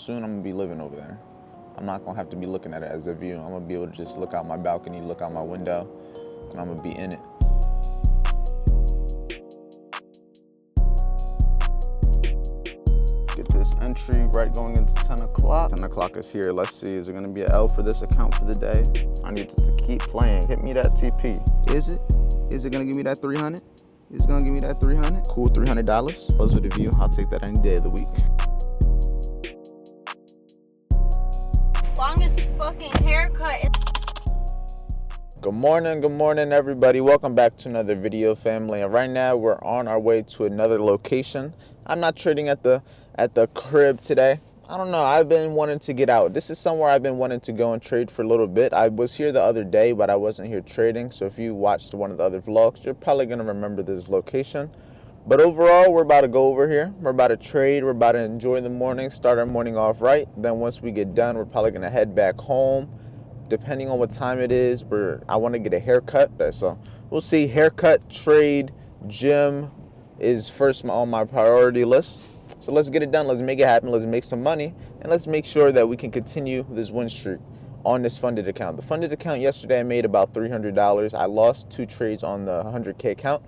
Soon I'm gonna be living over there. I'm not gonna have to be looking at it as a view. I'm gonna be able to just look out my balcony, look out my window, and I'm gonna be in it. Get this entry right going into 10 o'clock. 10 o'clock is here. Let's see, is it gonna be an L for this account for the day? I need to keep playing. Hit me that TP. Is it? Is it gonna give me that 300? Is it gonna give me that 300? Cool, $300. Close with a view. I'll take that any day of the week. Longest fucking haircut. Good morning everybody. Welcome back to another video, family. And right now we're on our way to another location. I'm not trading at the crib today. I don't know, I've been wanting to get out. This is somewhere I've been wanting to go and trade for a little bit. I was here the other day, but I wasn't here trading. So if you watched one of the other vlogs, you're probably gonna remember this location. But overall, we're about to go over here. We're about to trade. We're about to enjoy the morning, start our morning off right. Then once we get done, we're probably gonna head back home. Depending on what time it is, I want to get a haircut. So we'll see. Haircut, trade, gym is first on my priority list. So let's get it done. Let's make it happen. Let's make some money. And let's make sure that we can continue this win streak on this funded account. The funded account yesterday, I made about $300. I lost 2 trades on the 100K account.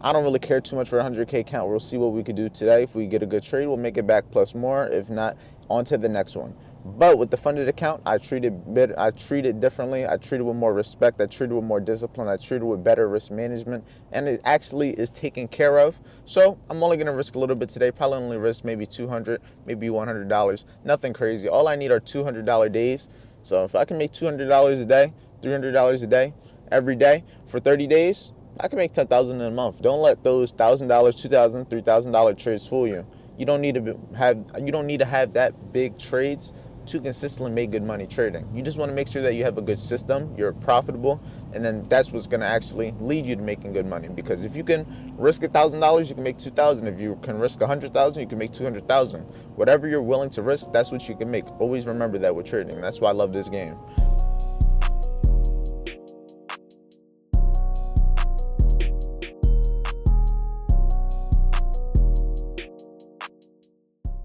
I don't really care too much for a 100K account. We'll see what we could do today. If we get a good trade, we'll make it back plus more. If not, on to the next one. But with the funded account, I treat it differently. I treat it with more respect. I treat it with more discipline. I treat it with better risk management, and it actually is taken care of. So I'm only gonna risk a little bit today. Probably only risk maybe $200, maybe $100. Nothing crazy. All I need are $200 days. So if I can make $200 a day, $300 a day, every day for 30 days, I can make $10,000 in a month. Don't let those $1,000, $2,000, $3,000 trades fool you. You don't need to have that big trades to consistently make good money trading. You just want to make sure that you have a good system, you're profitable, and then that's what's going to actually lead you to making good money. Because if you can risk $1,000, you can make $2,000. If you can risk $100,000, you can make $200,000. Whatever you're willing to risk, that's what you can make. Always remember that with trading. That's why I love this game.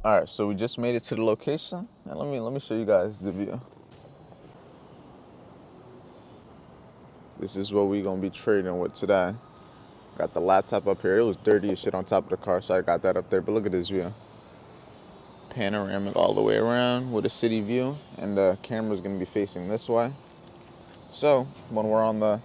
All right, so we just made it to the location, and let me show you guys the view. This is what we're gonna be trading with today. Got the laptop up here. It was dirty as shit on top of the car, so I got that up there. But look at this view. Panoramic all the way around with a city view, and the camera's gonna be facing this way. So when we're on the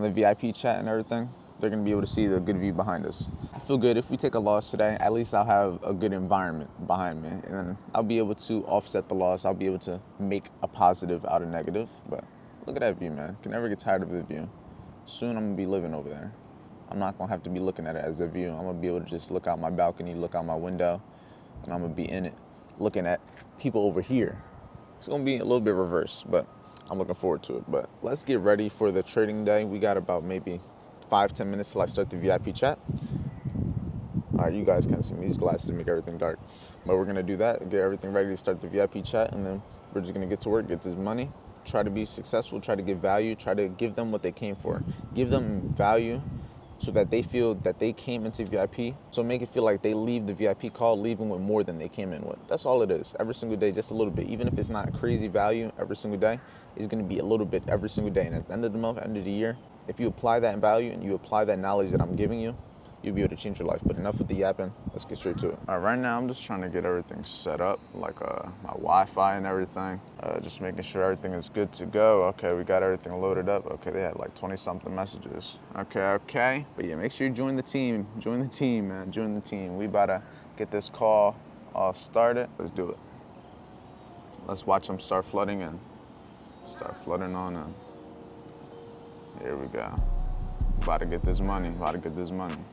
VIP chat and everything, they're gonna be able to see the good view behind us. I feel good. If we take a loss today, at least I'll have a good environment behind me, and then I'll be able to offset the loss. I'll be able to make a positive out of negative. But look at that view, man. Can never get tired of the view. Soon I'm gonna be living over there. I'm not gonna have to be looking at it as a view. I'm gonna be able to just look out my balcony, look out my window, and I'm gonna be in it, looking at people over here. It's gonna be a little bit reversed, but I'm looking forward to it. But let's get ready for the trading day. We got about maybe 5-10 minutes till I start the VIP chat. All right, you guys can't see me. These glasses make everything dark. But we're gonna do that, get everything ready to start the VIP chat, and then we're just gonna get to work, get this money, try to be successful, try to give value, try to give them what they came for. Give them value so that they feel that they came into VIP. So make it feel like they leave the VIP call, leaving with more than they came in with. That's all it is. Every single day, just a little bit. Even if it's not crazy value every single day, it's gonna be a little bit every single day. And at the end of the month, end of the year, if you apply that value and you apply that knowledge that I'm giving you, you'll be able to change your life. But enough with the yapping. Let's get straight to it. All right, right now I'm just trying to get everything set up, like my Wi-Fi and everything. Just making sure everything is good to go. Okay, we got everything loaded up. Okay, they had like 20-something messages. Okay. But yeah, make sure you join the team. Join the team, man. Join the team. We about to get this call all started. Let's do it. Let's watch them start flooding in. Start flooding on in. Here we go. About to get this money.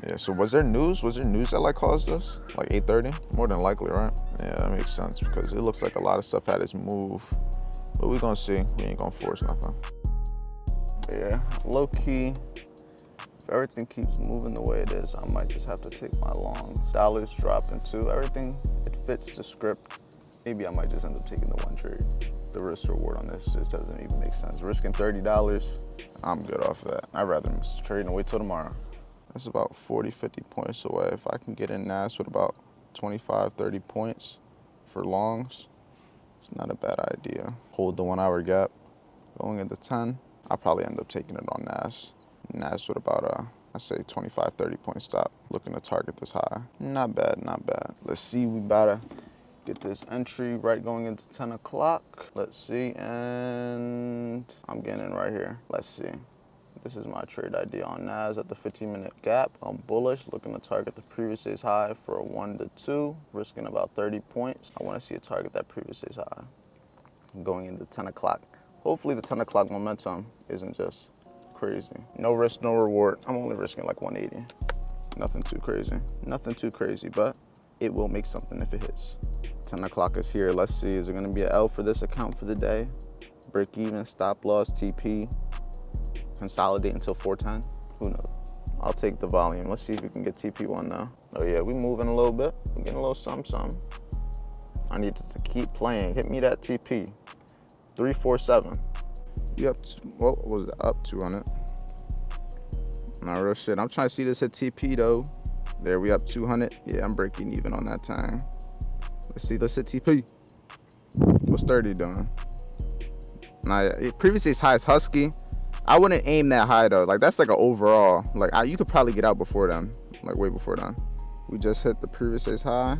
Yeah, so was there news that like caused this? Like 8:30? More than likely, right? Yeah, that makes sense because it looks like a lot of stuff had its move. But we gonna see. We ain't gonna force nothing. Yeah, low key, if everything keeps moving the way it is, I might just have to take my longs. Dollars dropped into everything. It fits the script. Maybe I might just end up taking the one trade. The risk reward on this just doesn't even make sense. Risking $30, I'm good off that. I'd rather miss the trade and wait till tomorrow. That's about 40, 50 points away. If I can get in NAS with about 25, 30 points for longs, it's not a bad idea. Hold the 1 hour gap. Going into 10, I'll probably end up taking it on Nas. Nas with about I say 25, 30 point stop. Looking to target this high. Not bad, not bad. Let's see, we about to get this entry right going into 10 o'clock. Let's see, and I'm getting in right here. Let's see. This is my trade idea on Nas at the 15-minute gap. I'm bullish, looking to target the previous day's high for a 1 to 2, risking about 30 points. I want to see it target that previous day's high. Going into 10 o'clock. Hopefully the 10 o'clock momentum isn't just crazy. No risk, no reward. I'm only risking like 180. Nothing too crazy. Nothing too crazy, but it will make something if it hits. 10 o'clock is here. Let's see, is it gonna be an L for this account for the day? Break even, stop loss, TP, consolidate until 410? Who knows? I'll take the volume. Let's see if we can get TP1 now. Oh yeah, we moving a little bit. We're getting a little something. I need to keep playing. Hit me that TP. 347. You up, what was it, up 200? Nah, real shit. I'm trying to see this hit TP though. There, we up 200. Yeah, I'm breaking even on that time. Let's see, let's hit TP. What's 30 doing? Nah, previously it's high as Husky. I wouldn't aim that high though. Like that's like an overall. Like you could probably get out before them. Like way before them. We just hit the previous day's high.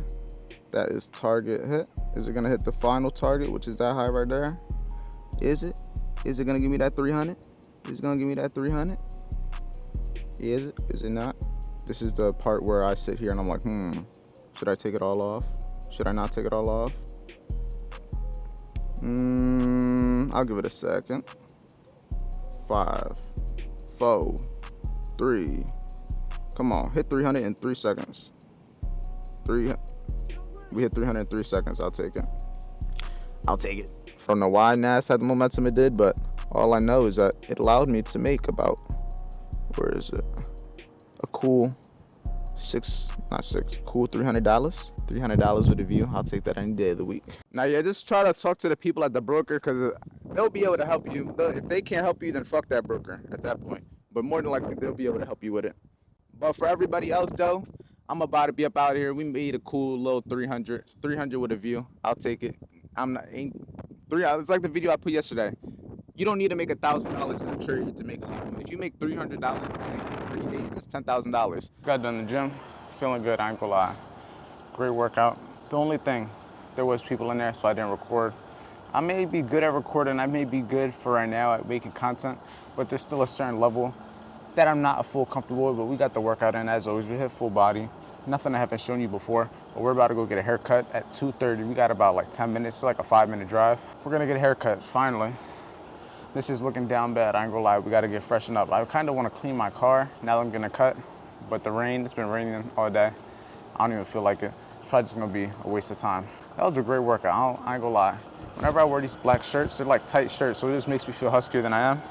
That is target hit. Is it gonna hit the final target, which is that high right there? Is it? Is it gonna give me that 300? Is it gonna give me that 300? Is it? Is it not? This is the part where I sit here and I'm like, should I take it all off? Should I not take it all off? I'll give it a second. 5, 4, 3. Come on, hit 300 in 3 seconds. We hit 300 in 3 seconds. I'll take it. I'll take it. I don't know why Nas had the momentum it did, but all I know is that it allowed me to make about, where is it? A cool cool $300. $300 with a view. I'll take that any day of the week. Now, yeah, just try to talk to the people at the broker because they'll be able to help you. If they can't help you, then fuck that broker at that point. But more than likely, they'll be able to help you with it. But for everybody else, though, I'm about to be up out of here. We made a cool little 300 with a view. I'll take it. It's like the video I put yesterday. You don't need to make $1,000 in a trade to make a lot of money. If you make $300 in 3 days, it's $10,000. Got done in the gym, feeling good, I ain't gonna lie. Great workout. The only thing, there was people in there, so I didn't record. I may be good at recording, I may be good for right now at making content, but there's still a certain level that I'm not full comfortable with, but we got the workout in as always. We hit full body. Nothing I haven't shown you before, but we're about to go get a haircut at 2:30. We got about like 10 minutes, like a 5-minute drive. We're gonna get a haircut, finally. This is looking down bad, I ain't gonna lie. We gotta get freshened up. I kinda wanna clean my car now that I'm gonna cut, but the rain, it's been raining all day. I don't even feel like it. It's probably just gonna be a waste of time. That was a great workout, I ain't gonna lie. Whenever I wear these black shirts, they're like tight shirts, so it just makes me feel huskier than I am.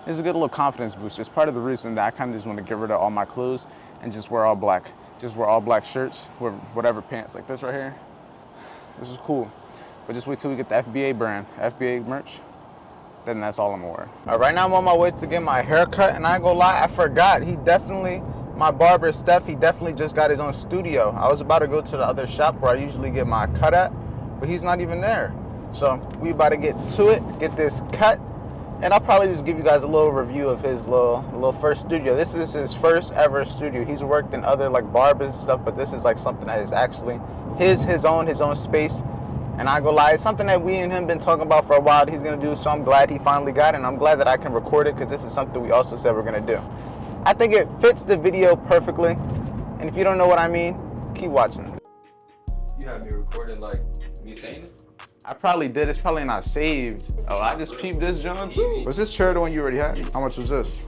It's a good little confidence boost. It's part of the reason that I kinda just wanna get rid of all my clothes and just wear all black. Just wear all black shirts with whatever pants, like this right here. This is cool. But just wait till we get the FBA brand, FBA merch. Then that's all I'm gonna wear. All right, now I'm on my way to get my hair cut, and I ain't gonna lie, I forgot. My barber, Steph, he definitely just got his own studio. I was about to go to the other shop where I usually get my cut at, but he's not even there. So we about to get to it, get this cut, and I'll probably just give you guys a little review of his little first studio. This is his first ever studio. He's worked in other like barbers and stuff, but this is like something that is actually his own space. And I go lie, it's something that we and him been talking about for a while that he's gonna do, so I'm glad he finally got it, and I'm glad that I can record it because this is something we also said we're gonna do. I think it fits the video perfectly, and if you don't know what I mean, keep watching. You have me recording like me saying it? I probably did, it's probably not saved. Oh, I just peeped this John too. Was this chair the one you already had? How much was this?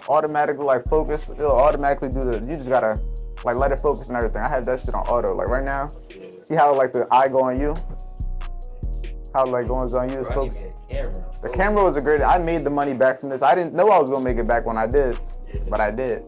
Automatically like focus, it'll automatically do you just gotta like let it focus and everything. I have that shit on auto, like right now. See how like the eye go on you? How like goes on you is focused. The camera was I made the money back from this. I didn't know I was gonna make it back when I did, but I did.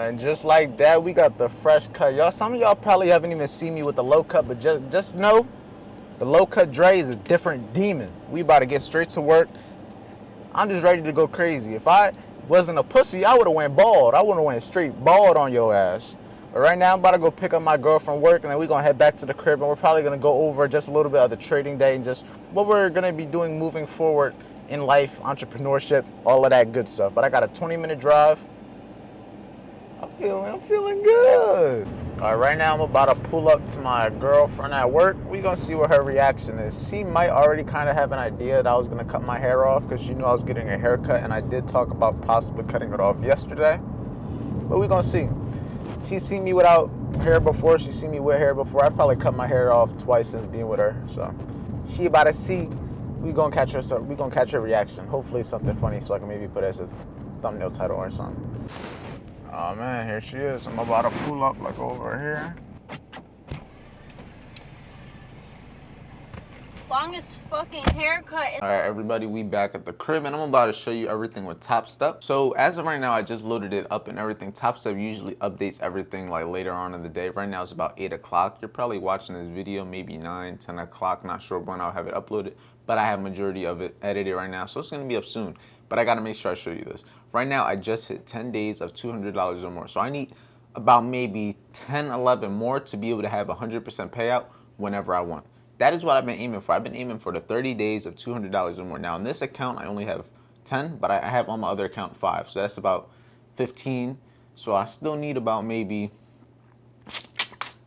And just like that, we got the fresh cut. Y'all, some of y'all probably haven't even seen me with the low cut, but just know the low cut Dre is a different demon. We about to get straight to work. I'm just ready to go crazy. If I wasn't a pussy, I would have went bald. I would have went straight bald on your ass. But right now, I'm about to go pick up my girl from work, and then we're going to head back to the crib, and we're probably going to go over just a little bit of the trading day and just what we're going to be doing moving forward in life, entrepreneurship, all of that good stuff. But I got a 20-minute drive. I'm feeling good. All right, right now I'm about to pull up to my girlfriend at work. We gonna see what her reaction is. She might already kind of have an idea that I was gonna cut my hair off because she knew I was getting a haircut, and I did talk about possibly cutting it off yesterday. But we gonna see. She's seen me without hair before. She's seen me with hair before. I've probably cut my hair off twice since being with her. So she about to see. We gonna catch her. So we gonna catch her reaction. Hopefully something funny, so I can maybe put it as a thumbnail title or something. Oh man, here she is. I'm about to pull up like over here. Longest fucking haircut. All right, everybody, we back at the crib, and I'm about to show you everything with Top Step. So as of right now, I just loaded it up and everything. Top Step usually updates everything like later on in the day. Right now it's about 8 o'clock. You're probably watching this video maybe 9, 10 o'clock. Not sure when I'll have it uploaded, but I have majority of it edited right now, so it's gonna be up soon. But I gotta make sure I show you this. Right now, I just hit 10 days of $200 or more. So I need about maybe 10, 11 more to be able to have 100% payout whenever I want. That is what I've been aiming for. I've been aiming for the 30 days of $200 or more. Now, in this account, I only have 10, but I have on my other account 5. So that's about 15. So I still need about maybe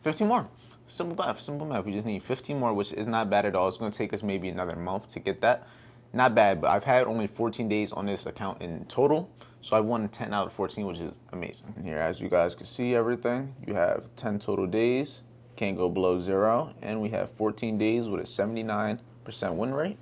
15 more. Simple math, simple math. We just need 15 more, which is not bad at all. It's going to take us maybe another month to get that. Not bad, but I've had only 14 days on this account in total. So I won 10 out of 14, which is amazing. And here, as you guys can see everything, you have 10 total days. Can't go below 0. And we have 14 days with a 79% win rate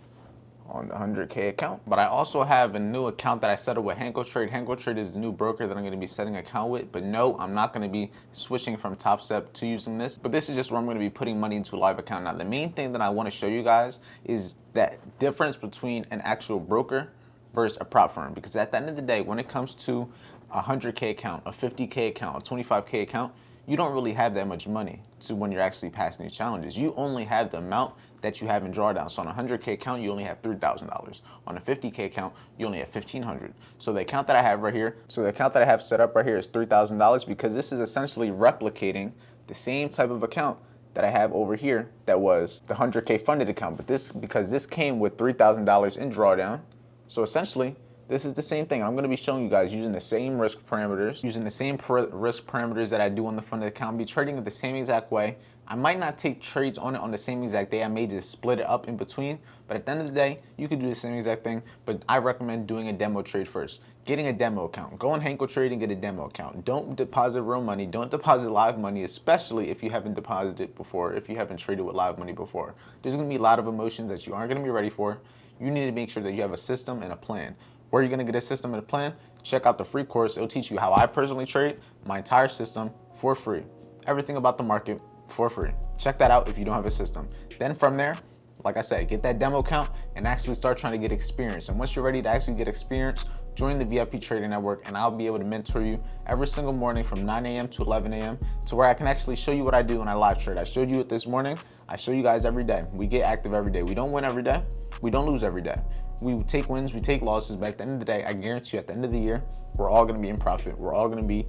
on the 100K account. But I also have a new account that I set up with Hanko Trade. Hanko Trade is the new broker that I'm going to be setting an account with. But no, I'm not going to be switching from Top Step to using this. But this is just where I'm going to be putting money into a live account. Now, the main thing that I want to show you guys is that difference between an actual broker versus a prop firm. Because at the end of the day, when it comes to a 100K account, a 50K account, a 25K account, you don't really have that much money to when you're actually passing these challenges. You only have the amount that you have in drawdown. So on a 100K account, you only have $3,000. On a 50K account, you only have $1,500. So the account that I have right here, set up right here is $3,000 because this is essentially replicating the same type of account that I have over here that was the 100K funded account. But because this came with $3,000 in drawdown, so essentially, this is the same thing. I'm going to be showing you guys using the same risk parameters, that I do on the funded account. I'll be trading it the same exact way. I might not take trades on it on the same exact day. I may just split it up in between. But at the end of the day, you can do the same exact thing. But I recommend doing a demo trade first. Getting a demo account. Go on Hanko Trade and get a demo account. Don't deposit real money. Don't deposit live money, especially if you haven't deposited before, if you haven't traded with live money before. There's going to be a lot of emotions that you aren't going to be ready for. You need to make sure that you have a system and a plan. Where are you going to get a system and a plan? Check out the free course. It'll teach you how I personally trade, my entire system for free. Everything about the market for free. Check that out if you don't have a system. Then from there, like I said, get that demo account and actually start trying to get experience. And once you're ready to actually get experience, join the VIP Trading Network and I'll be able to mentor you every single morning from 9 a.m. to 11 a.m. to where I can actually show you what I do when I live trade. I showed you it this morning. I show you guys every day. We get active every day. We don't win every day. We don't lose every day. We take wins, we take losses, but at the end of the day, I guarantee you at the end of the year, we're all gonna be in profit. We're all gonna be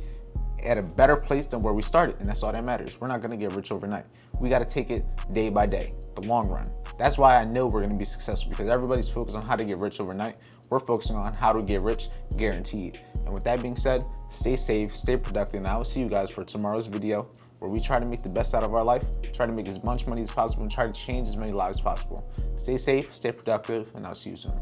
at a better place than where we started, and that's all that matters. We're not gonna get rich overnight. We gotta take it day by day, the long run. That's why I know we're gonna be successful, because everybody's focused on how to get rich overnight. We're focusing on how to get rich guaranteed. And with that being said, stay safe, stay productive, and I will see you guys for tomorrow's video, where we try to make the best out of our life, try to make as much money as possible, and try to change as many lives as possible. Stay safe, stay productive, and I'll see you soon.